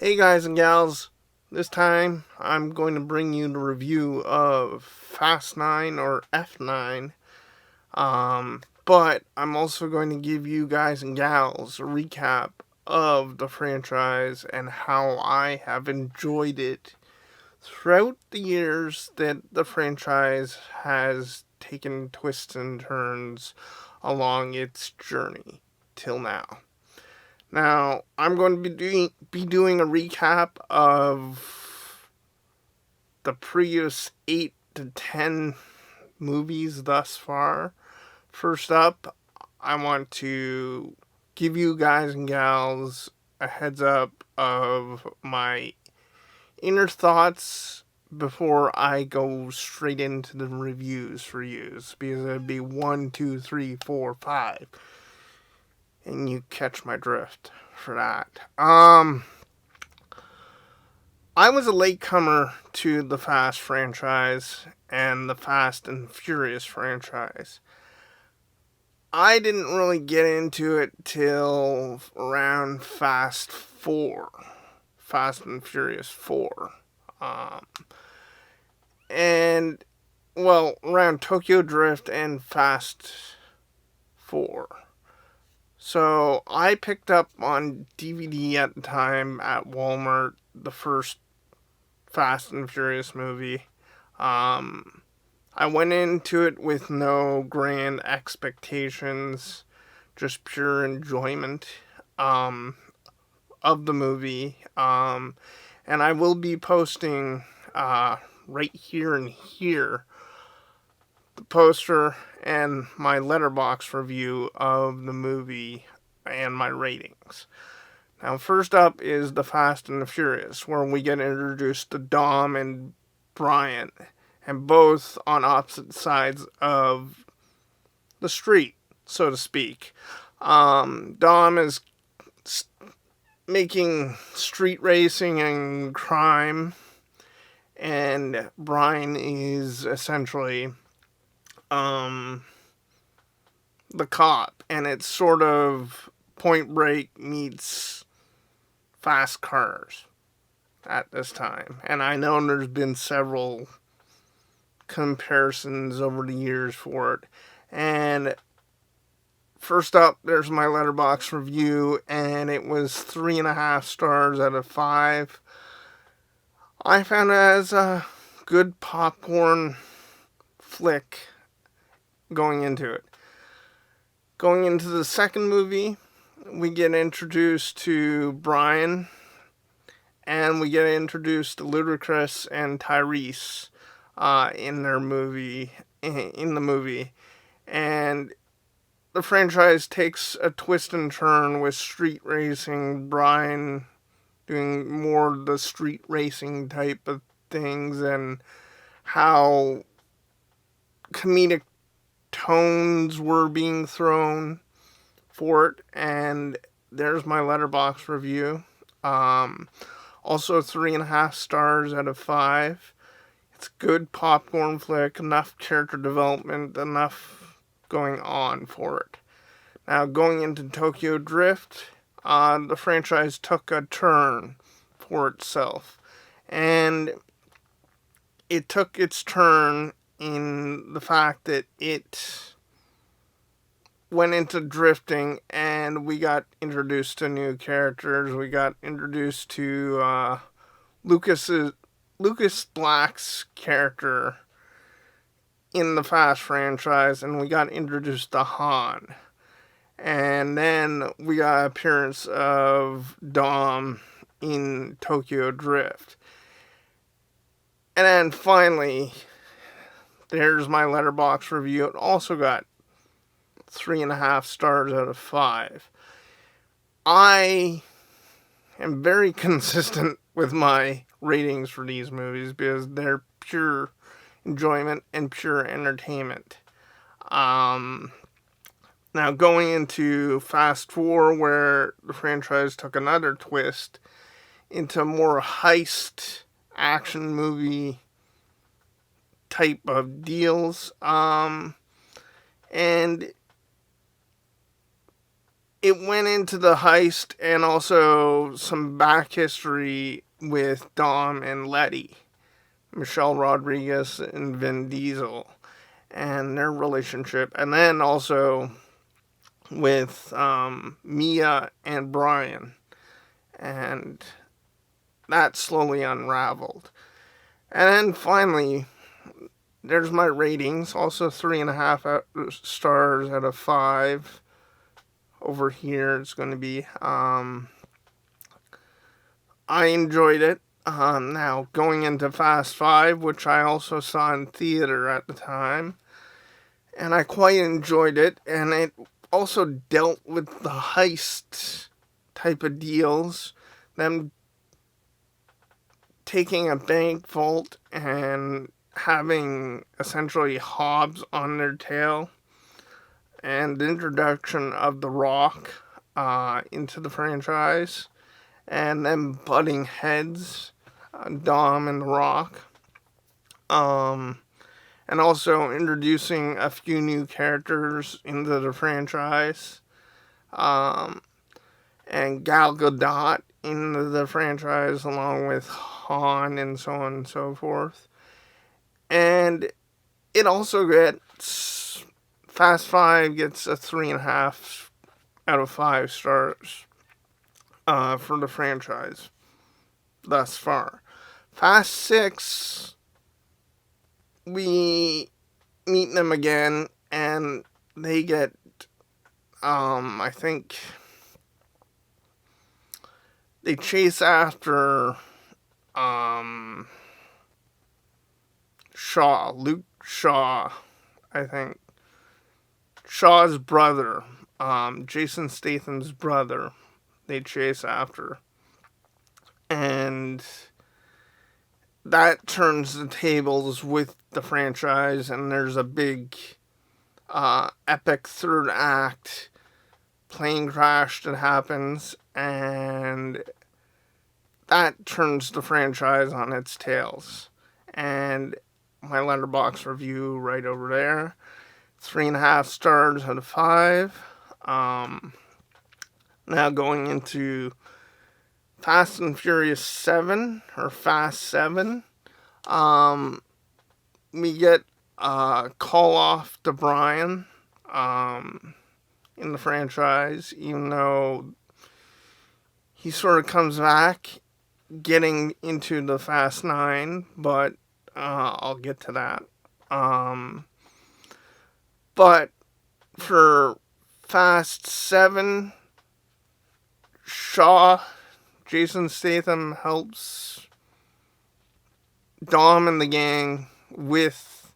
Hey guys and gals, this time I'm going to bring you the review of Fast 9 or F9. But I'm also going to give you guys and gals a recap of the franchise and how I have enjoyed it throughout the years that the franchise has taken twists and turns along its journey till now. Now, I'm going to be doing a recap of the previous 8 to 10 movies thus far. First up, I want to give you guys and gals a heads up of my inner thoughts before I go straight into the reviews for yous, because it'd be 1, 2, 3, 4, 5, and you catch my drift for that. I was a latecomer to the Fast franchise and the Fast and Furious franchise. I didn't really get into it till around Fast 4, Fast and Furious 4. Um, and, well, around Tokyo Drift and Fast 4. So I picked up on DVD at the time at Walmart the first Fast and Furious movie. Um, I went into it with no grand expectations, just pure enjoyment um, of the movie. And I will be posting right here and here the poster and my letterbox review of the movie and my ratings. Now, first up is The Fast and the Furious, where we get introduced to Dom and Brian, and both on opposite sides of the street, so to speak. Dom is making street racing and crime, and Brian is essentially the cop, and it's sort of Point Break meets fast cars at this time. And I know there's been several comparisons over the years for it. And first up, there's my letterbox review, and it was 3.5 stars out of 5. I found it as a good popcorn flick going into it. Going into the second movie, we get introduced to Brian, and we get introduced to Ludacris and Tyrese in their movie, in the movie, and the franchise takes a twist and turn with street racing. Brian doing more of the street racing type of things, and how comedic tones were being thrown for it. And there's my letterbox review. Also 3.5 stars out of 5. It's a good popcorn flick, enough character development, enough going on for it. Now, going into Tokyo Drift, the franchise took a turn for itself. And it took its turn in the fact that it went into drifting, and we got introduced to new characters. We got introduced to Lucas Black's character in the Fast franchise, and we got introduced to Han. And then we got appearance of Dom in Tokyo Drift. And then finally, there's my letterbox review. It also got 3.5 stars out of 5. I am very consistent with my ratings for these movies because they're pure enjoyment and pure entertainment. Now, going into Fast 4, where the franchise took another twist into more heist action movie type of deals, and it went into the heist and also some back history with Dom and Letty, Michelle Rodriguez and Vin Diesel, and their relationship. And then also with Mia and Brian. And that slowly unraveled. And then finally, there's my ratings. Also 3.5 stars out of 5. Over here, it's going to be. I enjoyed it. Now, going into Fast 5, which I also saw in theater at the time, and I quite enjoyed it, and it also dealt with the heist type of deals, them taking a bank vault and having essentially Hobbs on their tail, and the introduction of The Rock into the franchise, and them butting heads, Dom and The Rock, and also introducing a few new characters into the franchise, and Gal Gadot into the franchise along with Han and so on and so forth. And it also gets, Fast 5 gets a 3.5 out of 5 stars for the franchise thus far. Fast 6, we meet them again, and they get, I think, they chase after Shaw, Luke Shaw, I think. Shaw's brother, Jason Statham's brother, they chase after. And that turns the tables with the franchise, and there's a big, epic third act plane crash that happens, and that turns the franchise on its tails. And my letterbox review right over there, 3.5 stars out of 5. Now going into Fast and Furious 7, or Fast 7, we get a call off to Brian in the franchise, even though he sort of comes back getting into the Fast 9, but I'll get to that. But for Fast 7, Jason Statham helps Dom and the gang with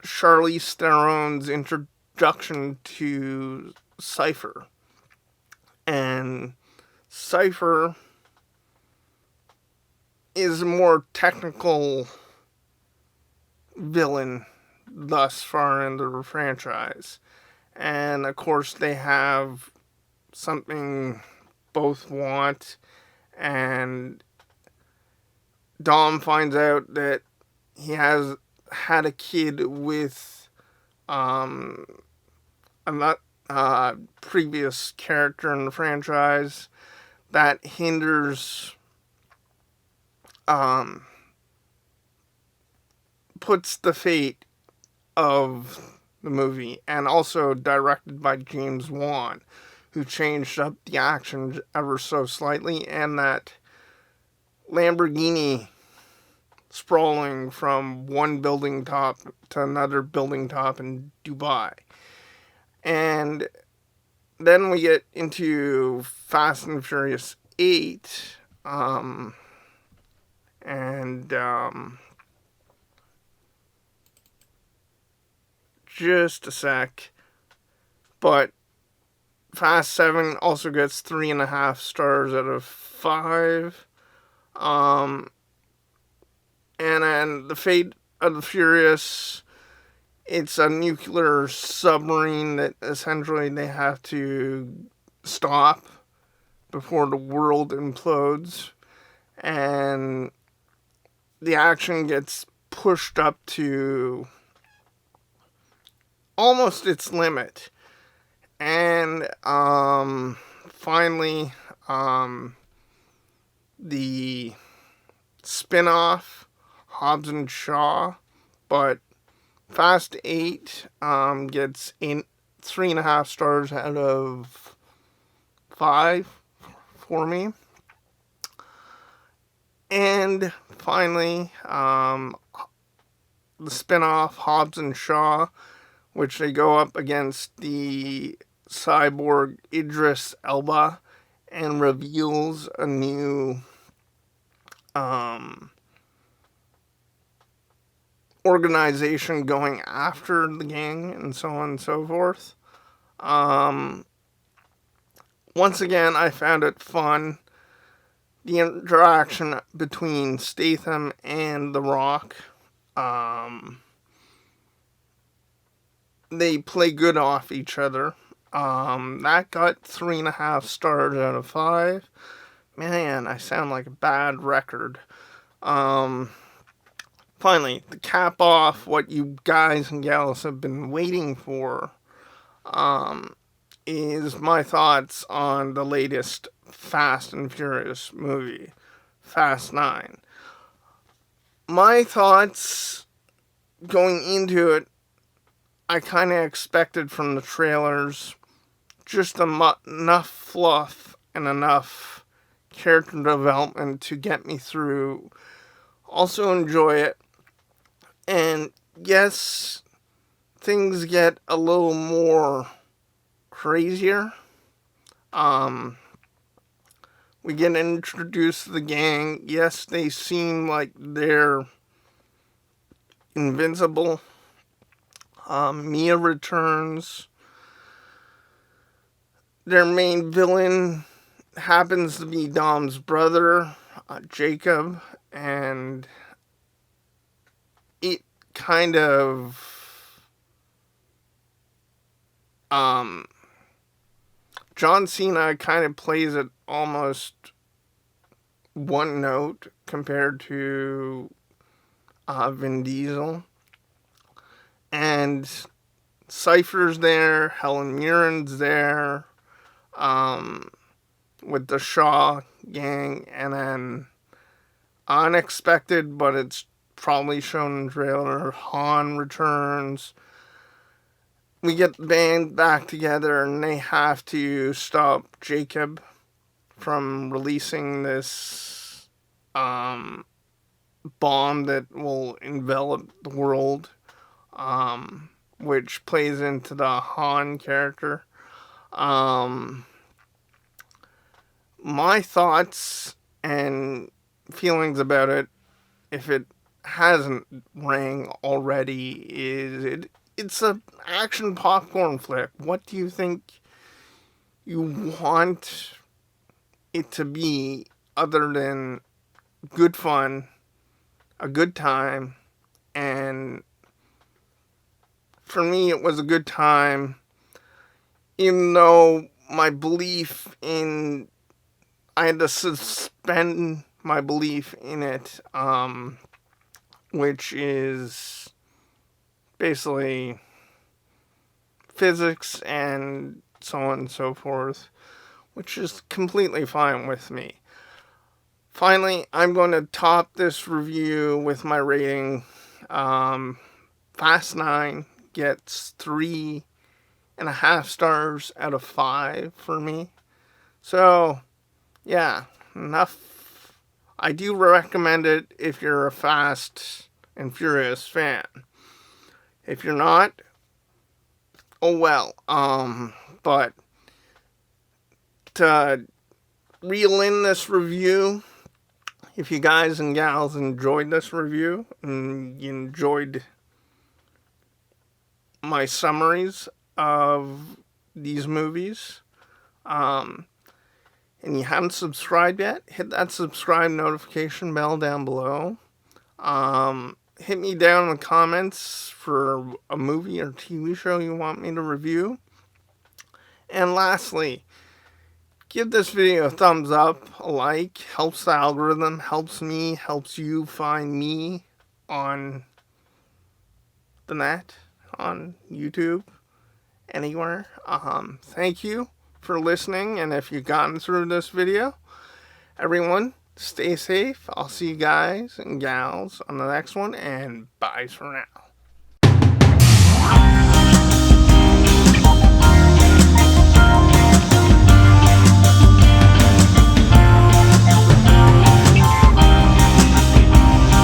Charlize Theron's introduction to Cypher. And Cypher is a more technical villain thus far in the franchise. And of course they have something both want, and Dom finds out that he has had a kid with a previous character in the franchise that hinders, puts the fate of the movie, and also directed by James Wan, who changed up the action ever so slightly, and that Lamborghini sprawling from one building top to another building top in Dubai. And then we get into Fast and Furious 8, just a sec, but Fast 7 also gets 3.5 stars out of 5. And then the Fate of the Furious, it's a nuclear submarine that essentially they have to stop before the world implodes. And the action gets pushed up to almost its limit. And finally, the spin-off, Hobbs and Shaw, but Fast 8 gets 3.5 stars out of 5 for me. And finally, the spin-off, Hobbs and Shaw, which they go up against the cyborg Idris Elba and reveals a new organization going after the gang and so on and so forth. Once again, I found it fun. The interaction between Statham and The Rock. They play good off each other. That got 3.5 stars out of 5. Man, I sound like a bad record. Finally, to cap off what you guys and gals have been waiting for, is my thoughts on the latest Fast and Furious movie, Fast 9. My thoughts going into it, I kind of expected from the trailers just enough fluff and enough character development to get me through. Also enjoy it. And yes, things get a little more crazier. We get introduced to the gang. Yes, they seem like they're invincible. Mia returns. Their main villain happens to be Dom's brother, Jacob, and it kind of John Cena kind of plays it almost one note compared to Vin Diesel. And Cypher's there, Helen Mirren's there, with the Shaw gang, and then unexpected, but it's probably shown in the trailer, Han returns. We get the band back together, and they have to stop Jacob from releasing this bomb that will envelop the world, which plays into the Han character. My thoughts and feelings about it, if it hasn't rang already, is it's an action popcorn flick. What do you think you want it to be other than good fun, a good time? And for me, it was a good time, even though my belief in, I had to suspend my belief in it, which is basically physics and so on and so forth, which is completely fine with me. Finally, I'm going to top this review with my rating. Fast 9 gets 3.5 stars out of 5 for me. So, yeah, enough. I do recommend it if you're a Fast and Furious fan. If you're not, oh well. But to reel in this review, if you guys and gals enjoyed this review and you enjoyed my summaries of these movies, and you haven't subscribed yet, hit that subscribe notification bell down below. Hit me down in the comments for a movie or TV show you want me to review. And lastly, give this video a thumbs up, a like, helps the algorithm, helps me, helps you find me on the net, on YouTube. anywhere. Thank you for listening, and if you've gotten through this video, everyone, stay safe. I'll see you guys and gals on the next one, and bye for now.